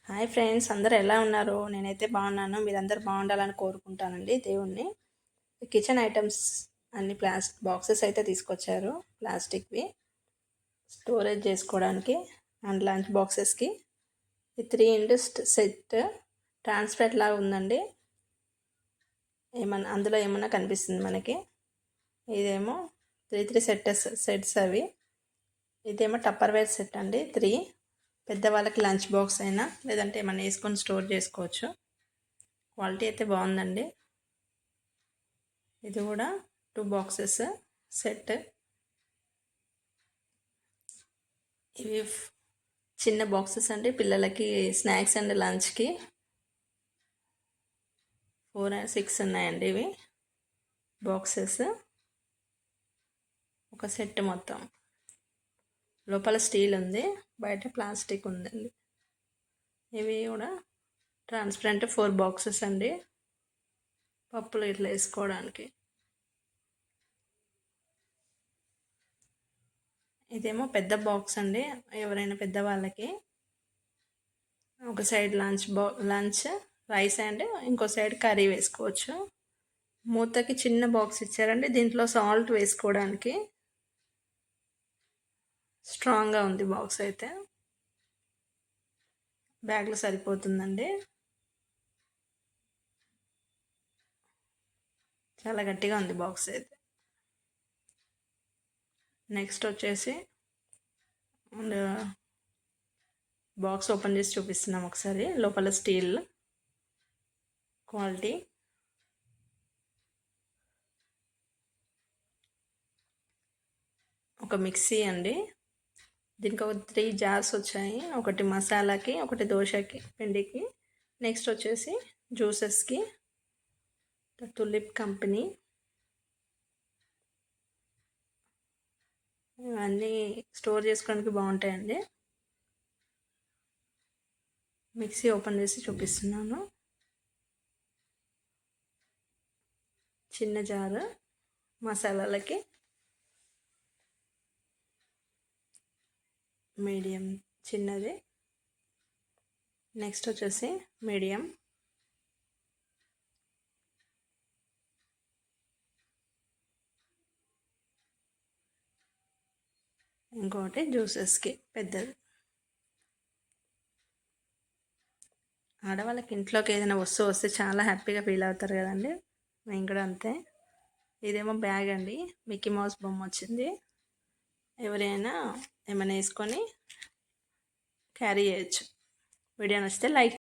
Hi friends, అందరూ ఎలా ఉన్నారు? నేనైతే బాగున్నాను. మీరందరూ బాగుండాలని కోరుకుంటానండి దేవుణ్ణి. కిచెన్ ఐటమ్స్ అన్ని ప్లాస్టిక్ బాక్సెస్ అయితే తీసుకొచ్చారు, ప్లాస్టిక్వి స్టోరేజ్ చేసుకోవడానికి. అండ్ లంచ్ బాక్సెస్కి 3 సెట్ ట్రాన్స్పరెంట్ లాగా ఉందండి. అందులో ఏమన్నా కనిపిస్తుంది మనకి. ఇదేమో త్రీ సెట్స్ అవి. ఇదేమో టప్పర్వేర్ సెట్ అండి, 3. పెద్దవాళ్ళకి లంచ్ బాక్స్ అయినా లేదంటే ఏమైనా వేసుకొని స్టోర్ చేసుకోవచ్చు. క్వాలిటీ అయితే బాగుందండి. ఇది కూడా 2 బాక్సెస్ సెట్. ఇవి చిన్న బాక్సెస్ అండి, పిల్లలకి స్నాక్స్ అండ్ లంచ్కి 4 and 6 ఉన్నాయండి. ఇవి బాక్సెస్ ఒక సెట్ మొత్తం. లోపల స్టీల్ ఉంది, బయట ప్లాస్టిక్ ఉందండి. ఇవి కూడా ట్రాన్స్పరెంట్ 4 బాక్సెస్ అండి, పప్పులు ఇట్లా వేసుకోవడానికి. ఇదేమో పెద్ద బాక్స్ అండి, ఎవరైనా పెద్దవాళ్ళకి. ఒక సైడ్ లంచ్ రైస్ అండ్ ఇంకో సైడ్ కర్రీ వేసుకోవచ్చు. మూతకి చిన్న బాక్స్ ఇచ్చారండి, దీంట్లో సాల్ట్ వేసుకోవడానికి. స్ట్రాంగ్గా ఉంది బాక్స్ అయితే, బ్యాగ్లో సరిపోతుందండి. చాలా గట్టిగా ఉంది బాక్స్ అయితే. నెక్స్ట్ వచ్చేసి బాక్స్ ఓపెన్ చేసి చూపిస్తున్నాం ఒకసారి. లోపల స్టీల్ క్వాలిటీ. ఒక మిక్సీ అండి, దీనికి ఒక 3 జార్స్ వచ్చాయి. ఒకటి మసాలాకి, ఒకటి దోశకి పిండికి, నెక్స్ట్ వచ్చేసి జ్యూసెస్కి. Tulip company. ఇవన్నీ స్టోర్ చేసుకోవడానికి బాగుంటాయండి. మిక్సీ ఓపెన్ చేసి చూపిస్తున్నాను. చిన్న జారు మసాలాలకి, మీడియం చిన్నది, నెక్స్ట్ వచ్చేసి మీడియం, ఇంకోటి జ్యూసెస్కి పెద్దది. ఆడవాళ్ళకి ఇంట్లోకి ఏదైనా వస్తువు వస్తే చాలా హ్యాపీగా ఫీల్ అవుతారు కదండి, మేము కూడా అంతే. ఇదేమో బ్యాగ్ అండి, మిక్కీ మౌస్ బొమ్మ వచ్చింది. ఎవరైనా ఏమైనా వేసుకొని క్యారీ చేయొచ్చు. వీడియో నచ్చితే లైక్